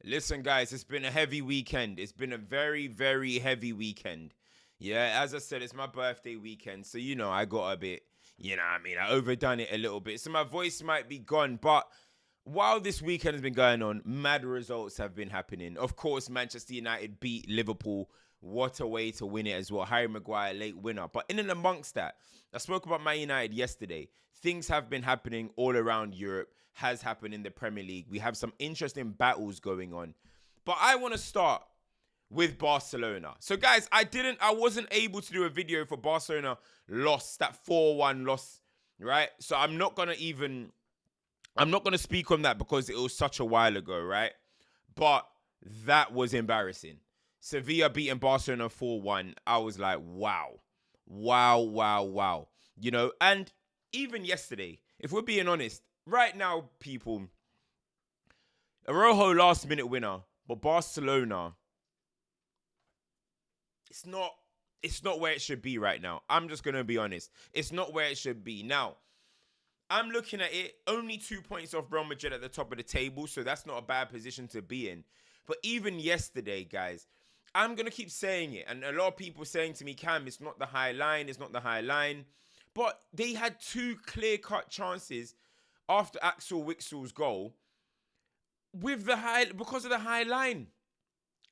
Listen, guys, it's been a heavy weekend. It's been a very, very heavy weekend. Yeah, as I said, it's my birthday weekend. So, I got a bit, I overdone it a little bit. So my voice might be gone. But while this weekend has been going on, mad results have been happening. Of course, Manchester United beat Liverpool. What a way to win it as well. Harry Maguire, late winner. But in and amongst that, I spoke about Man United yesterday. Things have been happening all around Europe, has happened in the Premier League. We have some interesting battles going on. But I want to start with Barcelona. So guys, I wasn't able to do a video for Barcelona loss, that 4-1 loss, right? So I'm not going to speak on that because it was such a while ago, right? But that was embarrassing. Sevilla beating Barcelona 4-1. I was like, wow. Wow, wow, wow. And even yesterday, if we're being honest, right now, people, Arojo last minute winner, but Barcelona, it's not where it should be right now. I'm just gonna be honest. It's not where it should be. Now, I'm looking at it, only 2 points off Real Madrid at the top of the table, so that's not a bad position to be in. But even yesterday, guys, I'm going to keep saying it. And a lot of people saying to me, Cam, it's not the high line, it's not the high line. But they had two clear-cut chances after Axel Witsel's goal because of the high line.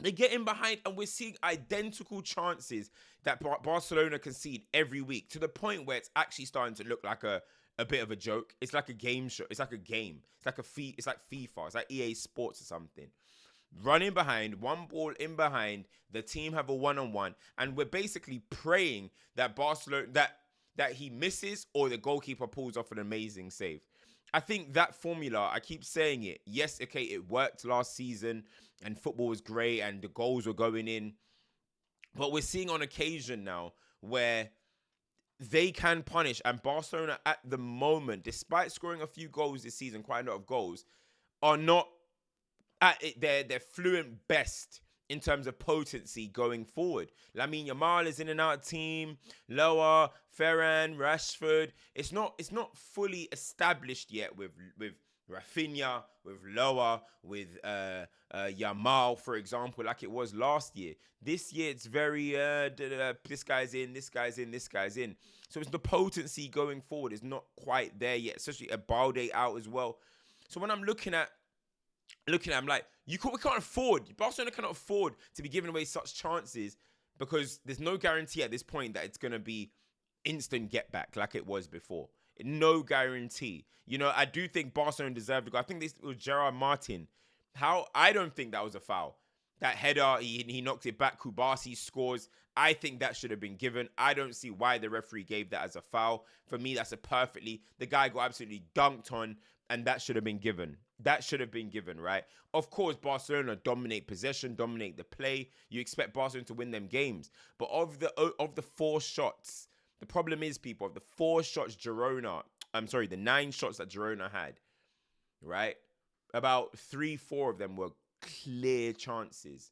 They get in behind, and we're seeing identical chances that Barcelona concede every week, to the point where it's actually starting to look like a bit of a joke. It's like a game show. It's like a game. It's like FIFA. It's like EA Sports or something. Running behind, one ball in behind, the team have a one-on-one, and we're basically praying that Barcelona that he misses or the goalkeeper pulls off an amazing save. I think that formula, I keep saying it. Yes, okay, it worked last season and football was great and the goals were going in. But we're seeing on occasion now where they can punish, and Barcelona at the moment, despite scoring a few goals this season, quite a lot of goals, are not at their fluent best in terms of potency going forward. Lamine Yamal is in and out of team. Loa, Ferran, Rashford. It's not fully established yet with Rafinha, with Loa, with Yamal, for example, like it was last year. This year it's very this guy's in, this guy's in, this guy's in. So it's the potency going forward is not quite there yet, especially a Balde out as well. So when I'm looking at, I'm like, we can't afford, Barcelona cannot afford to be giving away such chances, because there's no guarantee at this point that it's going to be instant get back like it was before. No guarantee. I do think Barcelona deserved to go. I think this was Gerard Martin. I don't think that was a foul. That header, he knocked it back. Kubasi scores. I think that should have been given. I don't see why the referee gave that as a foul. For me, that's the guy got absolutely dunked on, and that should have been given. That should have been given, right? Of course, Barcelona dominate possession, dominate the play. You expect Barcelona to win them games. But of the 4 shots, the problem is, people, of the 4 shots the 9 shots that Girona had, right? About 3-4 of them were clear chances.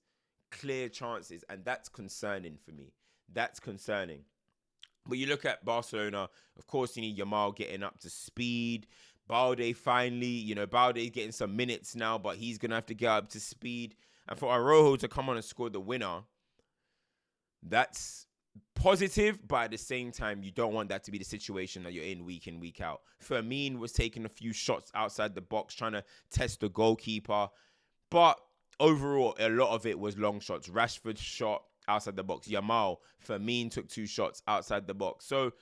And that's concerning for me. That's concerning. But you look at Barcelona, of course, you need Yamal getting up to speed. Balde finally, Balde's getting some minutes now, but he's going to have to get up to speed. And for Arojo to come on and score the winner, that's positive, but at the same time, you don't want that to be the situation that you're in, week out. Fermin was taking a few shots outside the box, trying to test the goalkeeper. But overall, a lot of it was long shots. Rashford shot outside the box. Yamal, Fermin took 2 shots outside the box. So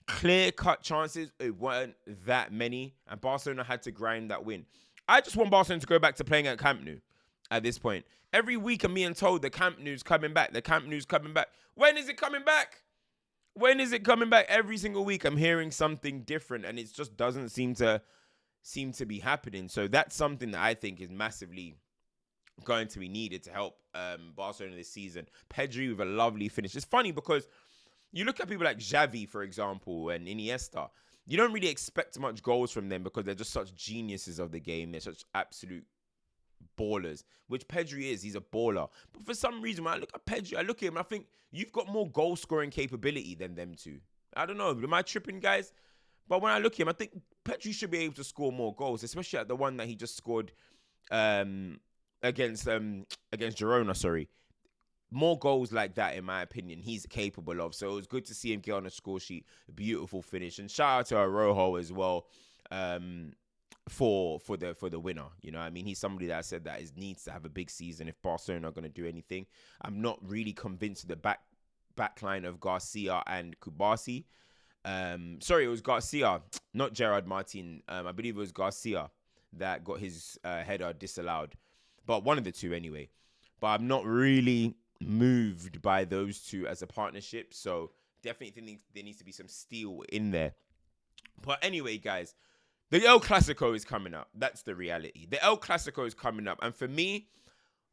clear-cut chances, it weren't that many, and Barcelona had to grind that win. I just want Barcelona to go back to playing at Camp Nou at this point. Every week I'm being told the Camp Nou's coming back. The Camp Nou's coming back. When is it coming back? When is it coming back? Every single week I'm hearing something different, and it just doesn't seem to be happening. So that's something that I think is massively going to be needed to help Barcelona this season. Pedri with a lovely finish. It's funny because you look at people like Xavi, for example, and Iniesta. You don't really expect much goals from them because they're just such geniuses of the game. They're such absolute ballers, which Pedri is. He's a baller. But for some reason, when I look at Pedri, I look at him and I think, you've got more goal-scoring capability than them two. I don't know. Am I tripping, guys? But when I look at him, I think Pedri should be able to score more goals, especially at the one that he just scored against Girona, sorry. More goals like that, in my opinion, he's capable of. So it was good to see him get on a score sheet. A beautiful finish. And shout out to Arojo as well, for the winner. You know, I mean, he's somebody that I said that needs to have a big season if Barcelona are going to do anything. I'm not really convinced of the backline of Garcia and Kubasi. Sorry, it was Garcia, not Gerard Martin. I believe it was Garcia that got his header disallowed. But one of the two anyway. But I'm not really moved by those two as a partnership. So definitely think there needs to be some steel in there. But anyway, guys, the El Clasico is coming up. That's the reality. The El Clasico is coming up. And for me,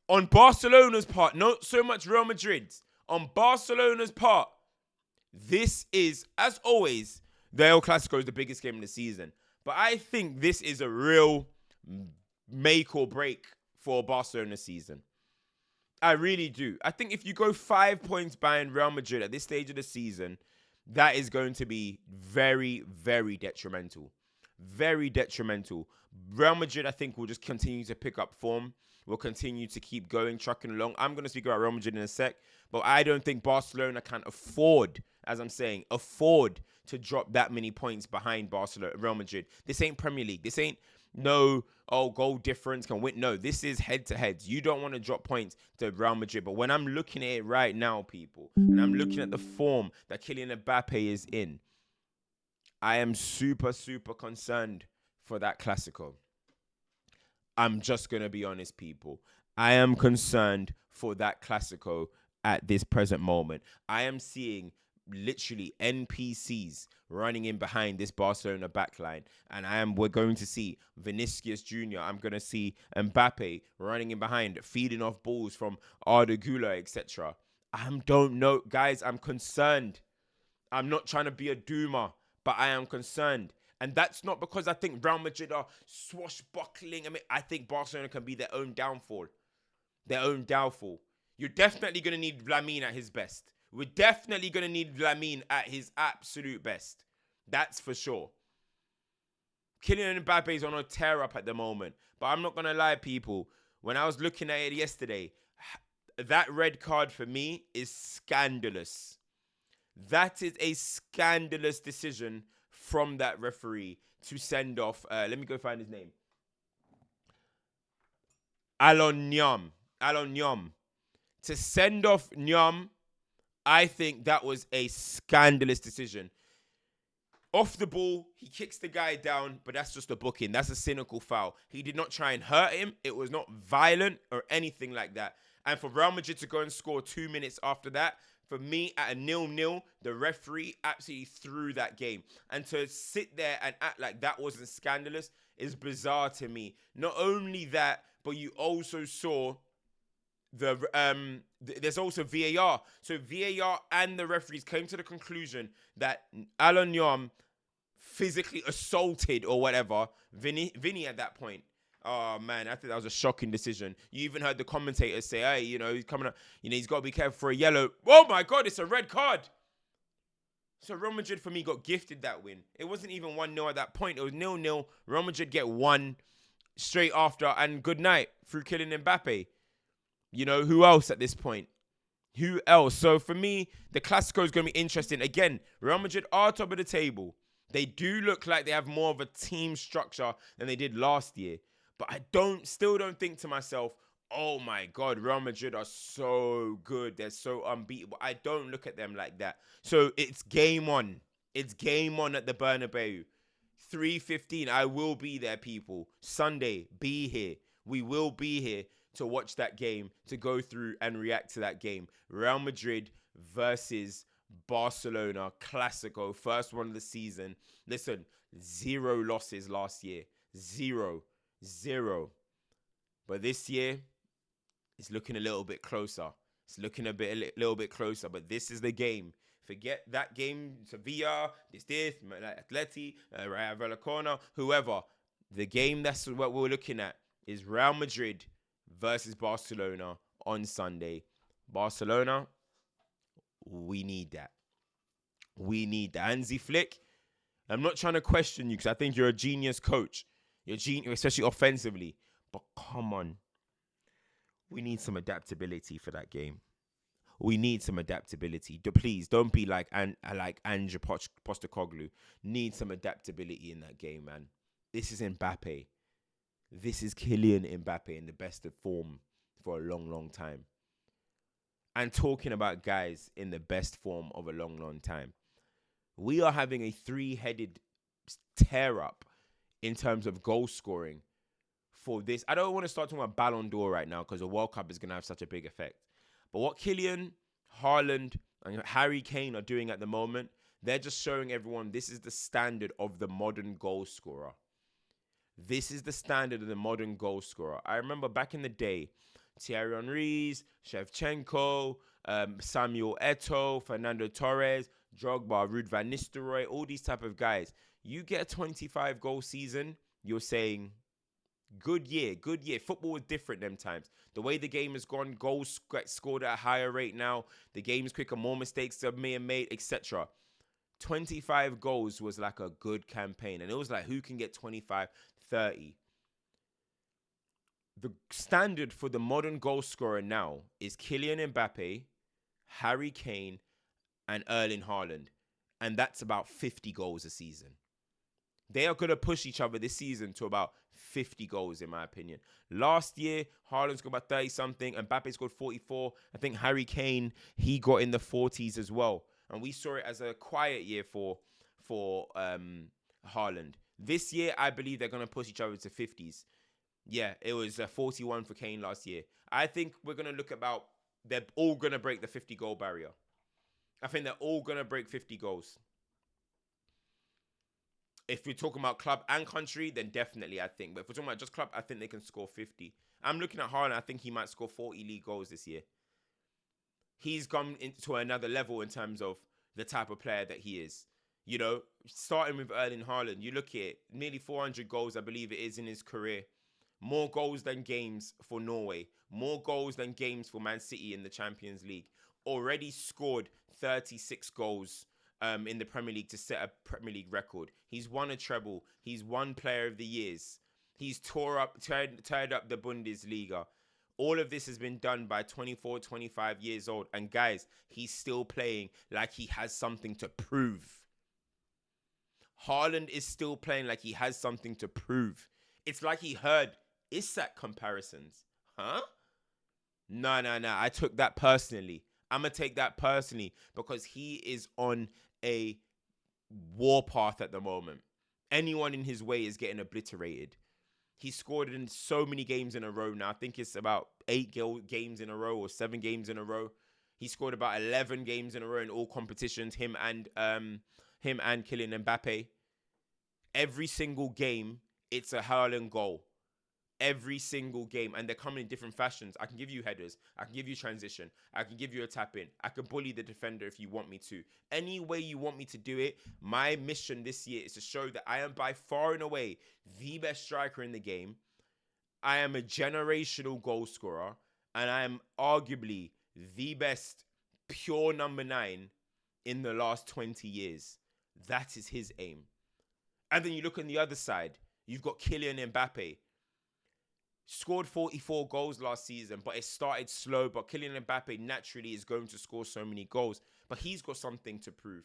on Barcelona's part, not so much Real Madrid's, on Barcelona's part, this is, as always, the El Clasico is the biggest game of the season. But I think this is a real make or break for Barcelona's season. I really do. I think if you go 5 points behind Real Madrid at this stage of the season, that is going to be very, very detrimental. Very detrimental. Real Madrid, I think, will just continue to pick up form. Will continue to keep going, trucking along. I'm going to speak about Real Madrid in a sec, but I don't think Barcelona can afford, as I'm saying, afford to drop that many points behind Real Madrid. This ain't Premier League. This ain't goal difference can win. No, this is head-to-heads. You don't want to drop points to Real Madrid. But when I'm looking at it right now, people, and I'm looking at the form that Kylian Mbappe is in, I am super, super concerned for that Clasico. I'm just going to be honest, people. I am concerned for that Clasico at this present moment. I am seeing literally NPCs running in behind this Barcelona backline. And we're going to see Vinicius Jr. I'm going to see Mbappe running in behind, feeding off balls from Arda Güler, etc. I don't know. Guys, I'm concerned. I'm not trying to be a doomer, but I am concerned. And that's not because I think Real Madrid are swashbuckling. I mean, I think Barcelona can be their own downfall. Their own downfall. You're definitely going to need Lamine at his best. We're definitely going to need Lamine at his absolute best. That's for sure. Kylian Mbappe is on a tear up at the moment. But I'm not going to lie, people. When I was looking at it yesterday, that red card for me is scandalous. That is a scandalous decision from that referee to send off. Let me go find his name. Alon Nyom. To send off Nyom, I think that was a scandalous decision. Off the ball, he kicks the guy down, but that's just a booking. That's a cynical foul. He did not try and hurt him. It was not violent or anything like that. And for Real Madrid to go and score 2 minutes after that, for me, at a 0-0, the referee absolutely threw that game. And to sit there and act like that wasn't scandalous is bizarre to me. Not only that, but you also saw there's also VAR. So VAR and the referees came to the conclusion that Alon Nyom physically assaulted or whatever Vinny at that point. Oh, man, I think that was a shocking decision. You even heard the commentators say, hey, he's coming up. He's got to be careful for a yellow. Oh, my God, it's a red card. So Real Madrid, for me, got gifted that win. It wasn't even 1-0 at that point. It was 0-0. Real Madrid get one straight after, and good night through Kylian Mbappe. Who else at this point? Who else? So for me, the Clasico is going to be interesting. Again, Real Madrid are top of the table. They do look like they have more of a team structure than they did last year. But I still don't think to myself, oh my God, Real Madrid are so good. They're so unbeatable. I don't look at them like that. So it's game on. It's game on at the Bernabeu. 3:15. I will be there, people. Sunday, be here. We will be here to watch that game, to go through and react to that game. Real Madrid versus Barcelona Clasico. First one of the season. Listen, 0 losses last year. 0. But this year, it's looking a little bit closer. It's looking a little bit closer. But this is the game. Forget that game, Sevilla, this, Atleti, Rayo Vallecano, whoever. The game that's what we're looking at is Real Madrid versus Barcelona on Sunday. Barcelona, we need that. We need that. Hansi Flick, I'm not trying to question you because I think you're a genius coach. You're genius, especially offensively. But come on. We need some adaptability for that game. We need some adaptability. Please don't be like Andrew Postecoglou. Need some adaptability in that game, man. This is Mbappe. This is Kylian Mbappe in the best of form for a long, long time. And talking about guys in the best form of a long, long time, we are having a three-headed tear up in terms of goal scoring for this. I don't want to start talking about Ballon d'Or right now because the World Cup is going to have such a big effect. But what Kylian, Haaland, and Harry Kane are doing at the moment, they're just showing everyone this is the standard of the modern goal scorer. This is the standard of the modern goal scorer. I remember back in the day, Thierry Henry, Shevchenko, Samuel Eto'o, Fernando Torres, Drogba, Ruud van Nistelrooy, all these type of guys. You get a 25 goal season, you're saying, good year, good year. Football was different them times. The way the game has gone, goals get scored at a higher rate now. The game's quicker, more mistakes are being made, etc. 25 goals was like a good campaign. And it was like, who can get 25, 30? The standard for the modern goal scorer now is Kylian Mbappe, Harry Kane, and Erling Haaland. And that's about 50 goals a season. They are going to push each other this season to about 50 goals, in my opinion. Last year, Haaland scored about 30-something. Mbappe scored 44. I think Harry Kane, he got in the 40s as well. And we saw it as a quiet year for Haaland. This year, I believe they're going to push each other to 50s. Yeah, it was 41 for Kane last year. I think we're going to look about, they're all going to break the 50-goal barrier. I think they're all going to break 50 goals. If we're talking about club and country, then definitely, I think. But if we're talking about just club, I think they can score 50. I'm looking at Haaland. I think he might score 40 league goals this year. He's gone into another level in terms of the type of player that he is. You know, starting with Erling Haaland, you look at it, nearly 400 goals, I believe it is, in his career. More goals than games for Norway. More goals than games for Man City in the Champions League. Already scored 36 goals in the Premier League to set a Premier League record. He's won a treble. He's won Player of the Years. He's tied up the Bundesliga. All of this has been done by 24, 25 years old. And guys, he's still playing like he has something to prove. Haaland is still playing like he has something to prove. It's like he heard Isak comparisons. Huh? No. I took that personally. I'm going to take that personally because he is on a warpath at the moment. Anyone in his way is getting obliterated. He scored in so many games in a row now. I think it's about 8 games in a row or 7 games in a row. He scored about 11 games in a row in all competitions, him and Kylian Mbappe. Every single game, it's a Haaland goal. Every single game, and they're coming in different fashions. I can give you headers, I can give you transition, I can give you a tap in, I can bully the defender if you want me to. Any way you want me to do it, my mission this year is to show that I am by far and away the best striker in the game. I am a generational goal scorer, and I am arguably the best pure number 9 in the last 20 years. That is his aim. And then you look on the other side, you've got Kylian Mbappe. Scored 44 goals last season, but it started slow. But Kylian Mbappe naturally is going to score so many goals. But he's got something to prove.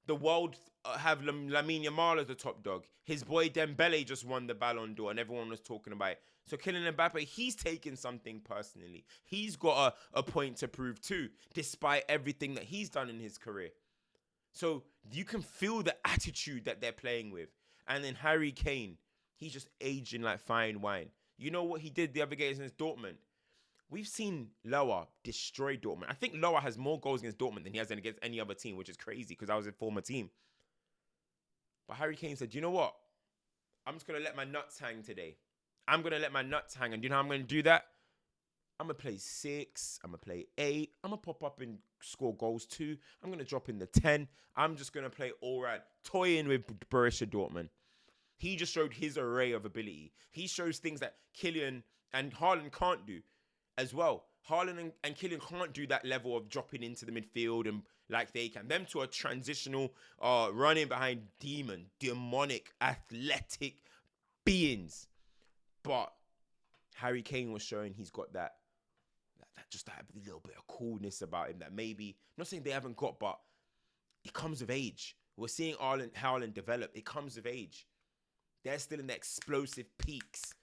The world have Lamine Yamal as the top dog. His boy Dembele just won the Ballon d'Or and everyone was talking about it. So Kylian Mbappe, he's taken something personally. He's got a point to prove too, despite everything that he's done in his career. So you can feel the attitude that they're playing with. And then Harry Kane, he's just aging like fine wine. You know what he did the other game against Dortmund? We've seen Loa destroy Dortmund. I think Loa has more goals against Dortmund than he has against any other team, which is crazy because I was a former team. But Harry Kane said, you know what? I'm just going to let my nuts hang today. I'm going to let my nuts hang. And do you know how I'm going to do that? I'm going to play 6. I'm going to play 8. I'm going to pop up and score goals too. I'm going to drop in the 10. I'm just going to play all right, toying with Borussia Dortmund. He just showed his array of ability. He shows things that Kylian and Haaland can't do as well. Haaland and Kylian can't do that level of dropping into the midfield and like they can. Them two are transitional, running behind demonic, athletic beings. But Harry Kane was showing he's got that that little bit of coolness about him that maybe, I'm not saying they haven't got, but it comes with age. We're seeing Haaland develop. It comes with age. They're still in the explosive peaks.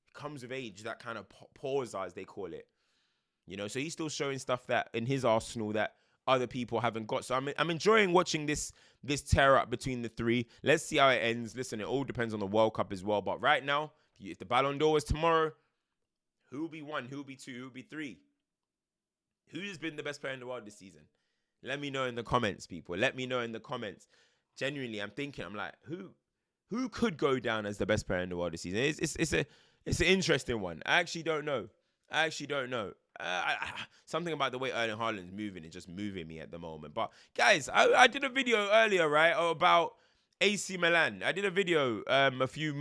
It comes with age, that kind of pause, as they call it. You know, so he's still showing stuff that in his arsenal that other people haven't got. So I'm enjoying watching this tear up between the three. Let's see how it ends. Listen, it all depends on the World Cup as well. But right now, if the Ballon d'Or was tomorrow, who will be 1? Who will be 2? Who will be 3? Who's been the best player in the world this season? Let me know in the comments, people. Let me know in the comments. Genuinely, I'm like, who could go down as the best player in the world this season? It's an interesting one. I actually don't know. Something about the way Erling Haaland's moving is just moving me at the moment. But guys, I did a video earlier, right, about AC Milan. I did a video a few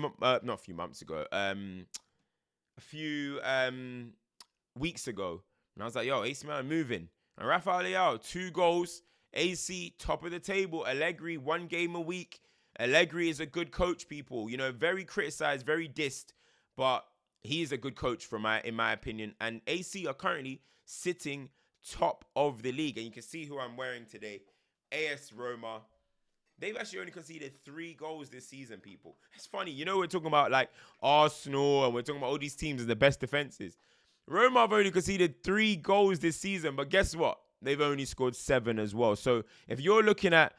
weeks ago, and I was like, yo, AC Milan moving. And Rafael Leao, 2 goals. AC, top of the table. Allegri, 1 game a week. Allegri is a good coach, people. You know, very criticized, very dissed, but he is a good coach in my opinion. And AC are currently sitting top of the league. And you can see who I'm wearing today. AS Roma. They've actually only conceded 3 goals this season, people. It's funny. You know, we're talking about like Arsenal and we're talking about all these teams as the best defenses. Roma have only conceded 3 goals this season. But guess what? They've only scored 7 as well. So if you're looking at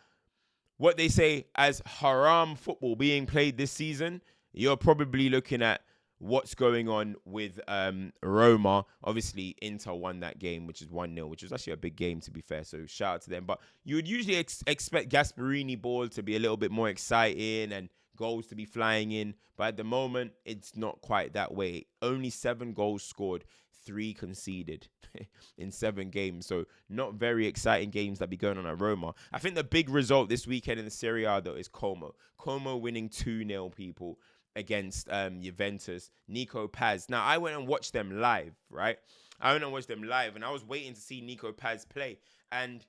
what they say as haram football being played this season, you're probably looking at what's going on with Roma. Obviously, Inter won that game, which is 1-0, which was actually a big game, to be fair. So shout out to them. But you would usually expect Gasperini ball to be a little bit more exciting and goals to be flying in. But at the moment, it's not quite that way. Only 7 goals scored, 3 conceded in 7 games. So not very exciting games that be going on at Roma. I think the big result this weekend in the Serie A, though, is Como. Como winning 2-0, people, against Juventus. Nico Paz. Now, I went and watched them live, right? And I was waiting to see Nico Paz play. And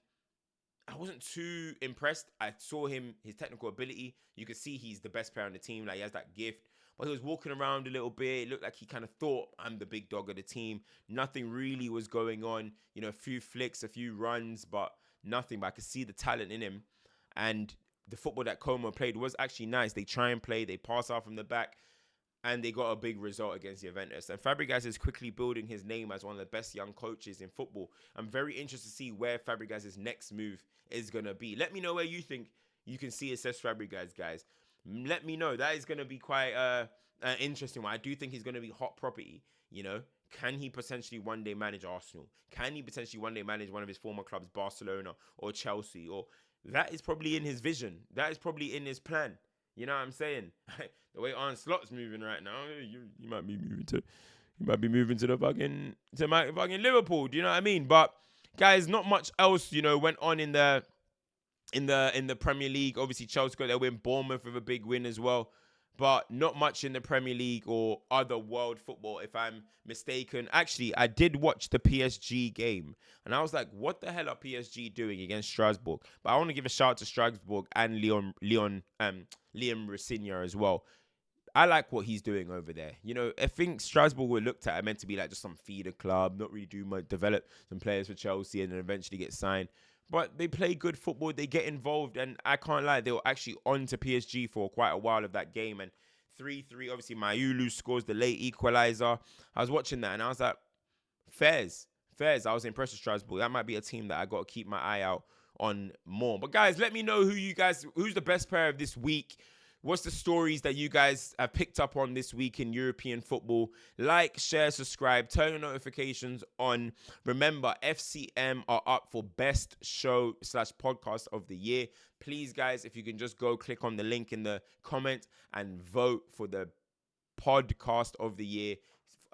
I wasn't too impressed. I saw his technical ability. You could see he's the best player on the team. Like, he has that gift. But he was walking around a little bit. It looked like he kind of thought, I'm the big dog of the team. Nothing really was going on. You know, a few flicks, a few runs, but nothing. But I could see the talent in him. And the football that Como played was actually nice. They try and play. They pass out from the back. And they got a big result against Juventus. And Fabregas is quickly building his name as one of the best young coaches in football. I'm very interested to see where Fabregas' next move is going to be. Let me know where you think you can see Cesc Fabregas, guys. Let me know. That is going to be quite an interesting one. I do think he's going to be hot property, you know. Can he potentially one day manage Arsenal? Can he potentially one day manage one of his former clubs, Barcelona or Chelsea? Or that is probably in his vision. That is probably in his plan. You know what I'm saying? The way Arne Slot's moving right now, you might be moving to the fucking Liverpool. Do you know what I mean? But guys, not much else, you know, went on in the Premier League. Obviously, Chelsea got their win. Bournemouth with a big win as well. But not much in the Premier League or other world football, if I'm mistaken. Actually, I did watch the PSG game. And I was like, what the hell are PSG doing against Strasbourg? But I want to give a shout out to Strasbourg and Liam Rosinha as well. I like what he's doing over there. You know, I think Strasbourg were looked at meant to be like just some feeder club, not really do much, develop some players for Chelsea and then eventually get signed. But they play good football. They get involved. And I can't lie, they were actually on to PSG for quite a while of that game. And 3-3, obviously, Mayulu scores the late equalizer. I was watching that and I was like, Fairs. I was impressed with Strasbourg. That might be a team that I got to keep my eye out on more. But guys, let me know who's the best player of this week. What's the stories that you guys have picked up on this week in European football? Like, share, subscribe, turn your notifications on. Remember, FCM are up for best show/podcast of the year. Please, guys, if you can just go click on the link in the comments and vote for the podcast of the year.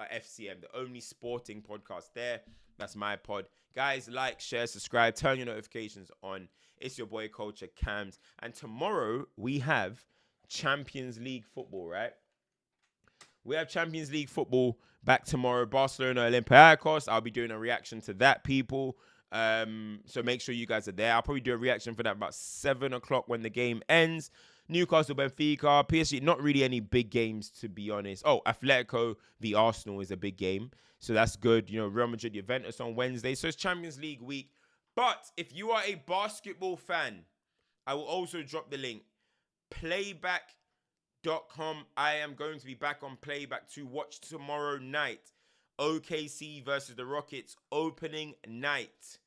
FCM, the only sporting podcast there. That's my pod. Guys, like, share, subscribe, turn your notifications on. It's your boy, CultureCams. And tomorrow, we have Champions League football, right? We have Champions League football back tomorrow. Barcelona, Olympiacos. I'll be doing a reaction to that, people. So make sure you guys are there. I'll probably do a reaction for that about 7 o'clock when the game ends. Newcastle, Benfica, PSG. Not really any big games, to be honest. Oh, Atletico v Arsenal is a big game. So that's good. You know, Real Madrid, Juventus on Wednesday. So it's Champions League week. But if you are a basketball fan, I will also drop the link. Playback.com. I am going to be back on Playback to watch tomorrow night. OKC versus the Rockets. Opening night.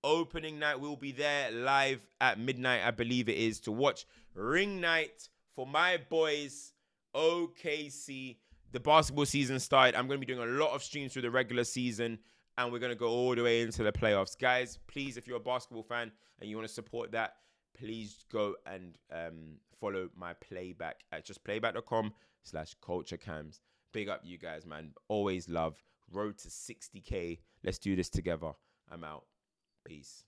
Opening night. We'll be there live at midnight, I believe it is, to watch ring night for my boys, OKC. The basketball season started. I'm going to be doing a lot of streams through the regular season, and we're going to go all the way into the playoffs. Guys, please, if you're a basketball fan and you want to support that, please go and follow my Playback at just playback.com/CultureCams. Big up you guys, man. Always love. Road to 60K. Let's do this together. I'm out. Peace.